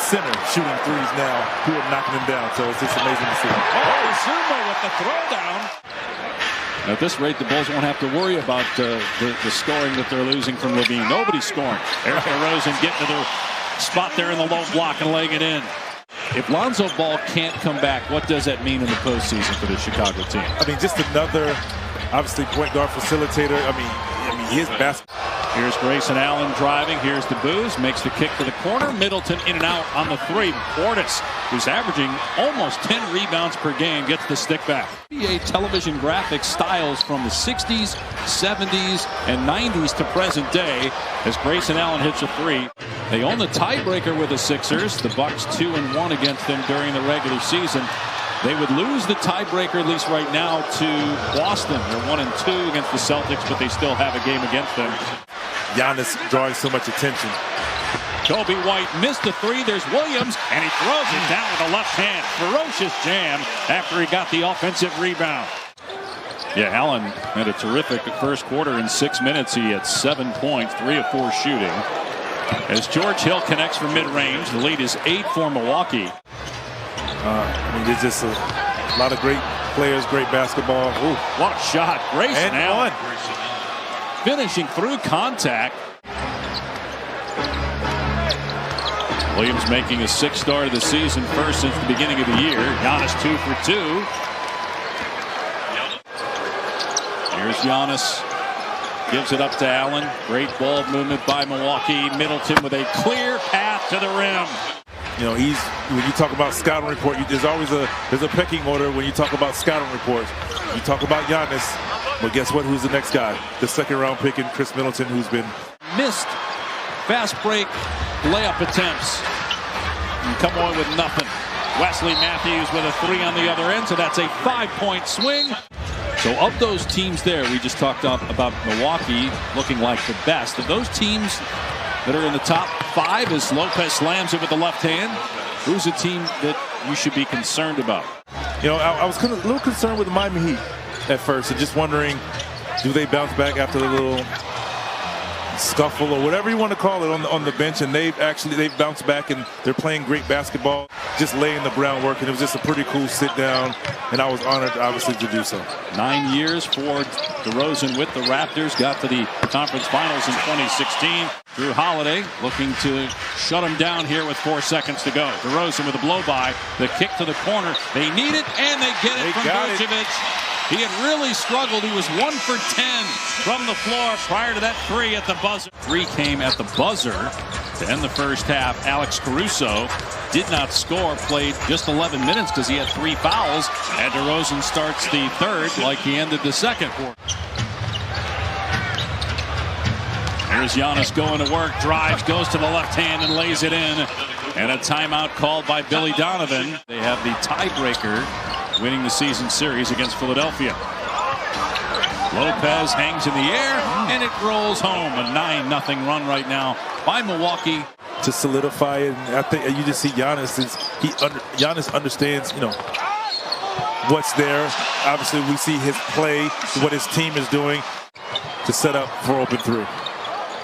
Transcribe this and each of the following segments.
center shooting threes now who are knocking him down. So it's just amazing to see. Oh, Zuma with the throwdown. At this rate, the Bulls won't have to worry about the scoring that they're losing from Levine. Nobody's scoring. Eric DeRozan getting to the spot there in the low block and laying it in. If Lonzo Ball can't come back, what does that mean in the postseason for the Chicago team? I mean, just another, obviously, point guard facilitator. I mean, he is basketball. Here's Grayson Allen driving. Here's the Booz. Makes the kick to the corner. Middleton in and out on the three. Portis, who's averaging almost 10 rebounds per game, gets the stick back. NBA television graphics styles from the 60s, 70s, and 90s to present day as Grayson Allen hits a three. They own the tiebreaker with the Sixers. The Bucks 2-1 against them during the regular season. They would lose the tiebreaker, at least right now, to Boston. They're 1-2 against the Celtics, but they still have a game against them. Giannis drawing so much attention. Kobe White missed the three. There's Williams, and he throws it down with the left hand. Ferocious jam after he got the offensive rebound. Yeah, Allen had a terrific first quarter. In 6 minutes, he had 7 points, 3 of 4 shooting. As George Hill connects from mid-range, the lead is 8 for Milwaukee. I mean, there's just a lot of great players, great basketball. Ooh, what a shot. Grayson Allen one. Finishing through contact. Williams making a 6th start of the season, first since the beginning of the year. Giannis 2 for 2. Here's Giannis. Gives it up to Allen. Great ball movement by Milwaukee. Middleton with a clear path to the rim. You know, when you talk about scouting report, there's always a pecking order when you talk about scouting reports. You talk about Giannis, but guess what? Who's the next guy? The 2nd round pick in Chris Middleton, who's been missed fast break layup attempts. And come away with nothing. Wesley Matthews with a 3 on the other end, so that's a 5-point swing. So of those teams there, we just talked about Milwaukee looking like the best. Of those teams that are in the top 5 as Lopez slams it with the left hand, who's a team that you should be concerned about? You know, I was a little concerned with the Miami Heat at first, and just wondering, do they bounce back after the little scuffle or whatever you want to call it on the bench? And they've bounced back and they're playing great basketball, just laying the groundwork, and it was just a pretty cool sit down, and I was honored obviously to do so. 9 years for DeRozan with the Raptors, got to the conference finals in 2016. Drew Holiday looking to shut him down here with 4 seconds to go. DeRozan with a blow by, the kick to the corner, they need it and they get it from Vucevic. He had really struggled. He was 1 for 10 from the floor prior to that 3 at the buzzer. 3 came at the buzzer to end the first half. Alex Caruso did not score, played just 11 minutes because he had 3 fouls. And DeRozan starts the 3rd like he ended the 2nd quarter. Here's Giannis going to work, drives, goes to the left hand and lays it in. And a timeout called by Billy Donovan. They have the tiebreaker, winning the season series against Philadelphia. Lopez hangs in the air, and it rolls home. A 9-0 run right now by Milwaukee. To solidify it, and I think you just see Giannis. Giannis understands, you know, what's there. Obviously, we see his play, what his team is doing to set up for open 3.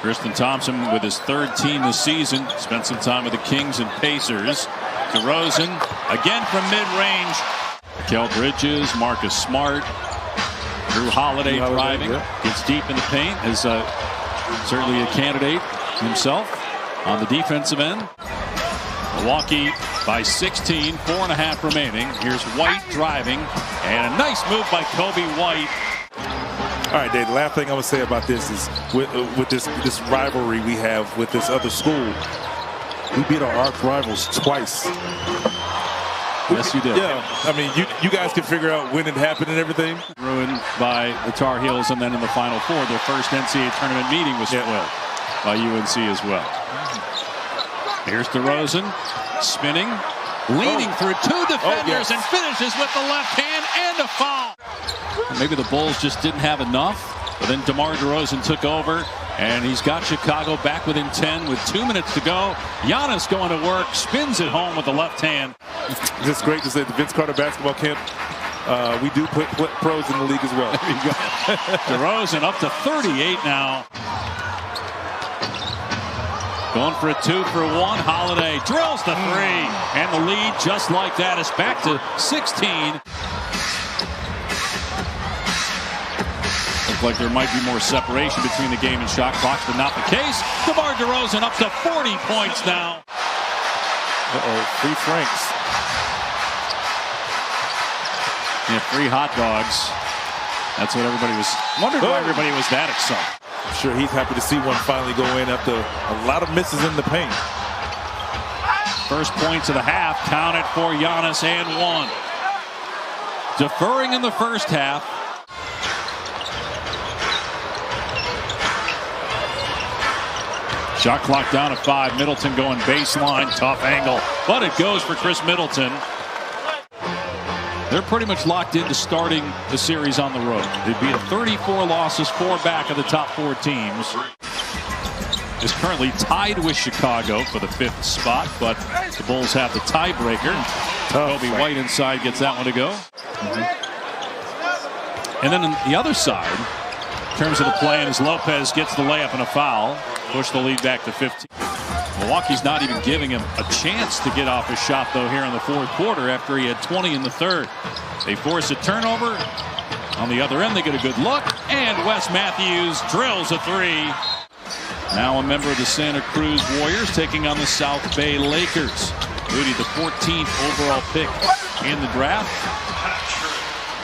Tristan Thompson with his 3rd team this season. Spent some time with the Kings and Pacers. DeRozan again from mid-range. Kel Bridges, Marcus Smart, Drew Holiday driving, gets deep in the paint, is certainly a candidate himself on the defensive end. Milwaukee by 16, 4.5 remaining. Here's White driving, and a nice move by Kobe White. All right, Dave, the last thing I would say about this is with this rivalry we have with this other school, we beat our arch rivals twice. Yes, you did. Yeah, I mean, you guys can figure out when it happened and everything. Ruined by the Tar Heels, and then in the Final Four, their first NCAA tournament meeting was spoiled by UNC as well. Here's DeRozan, spinning, leaning through 2 defenders, and finishes with the left hand and a foul. Maybe the Bulls just didn't have enough, but then DeMar DeRozan took over, and he's got Chicago back within 10 with 2 minutes to go. Giannis going to work, spins it home with the left hand. It's great to say the Vince Carter basketball camp. We do put pros in the league as well. There you go. DeRozan up to 38 now. Going for a 2-for-1. Holiday drills the three. And the lead, just like that, is back to 16. Looked like there might be more separation between the game and shot clocks, but not the case. DeMar DeRozan up to 40 points now. Free Franks. Yeah, free hot dogs. That's what everybody was wondering why everybody was that excited. I'm sure he's happy to see one finally go in after a lot of misses in the paint. First points of the half counted for Giannis and one. Deferring in the first half. Shot clock down to 5. Middleton going baseline. Tough angle. But it goes for Chris Middleton. They're pretty much locked into starting the series on the road. It'd be a 34 losses, 4 back of the top 4 teams. Is currently tied with Chicago for the 5th spot, but the Bulls have the tiebreaker. Kobe White inside gets that one to go. And then on the other side, in terms of the play, as Lopez gets the layup and a foul, push the lead back to 15. Milwaukee's not even giving him a chance to get off his shot, though, here in the 4th quarter after he had 20 in the 3rd. They force a turnover. On the other end, they get a good look, and Wes Matthews drills a 3. Now a member of the Santa Cruz Warriors taking on the South Bay Lakers. Rudy, the 14th overall pick in the draft.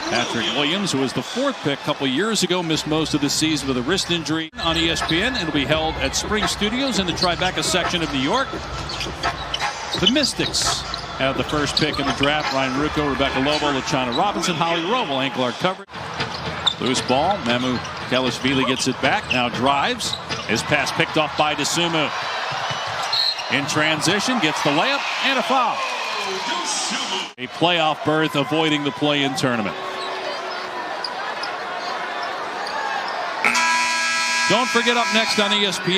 Patrick Williams, who was the 4th pick a couple years ago, missed most of the season with a wrist injury. On ESPN, it'll be held at Spring Studios in the Tribeca section of New York. The Mystics have the first pick in the draft. Ryan Rucco, Rebecca Lobo, LaChana Robinson, Holly Rowe will ankle our coverage. Loose ball. Memu Kelishvili gets it back. Now drives. His pass picked off by DeSumo. In transition, gets the layup and a foul. A playoff berth avoiding the play-in tournament. Don't forget, up next on ESPN.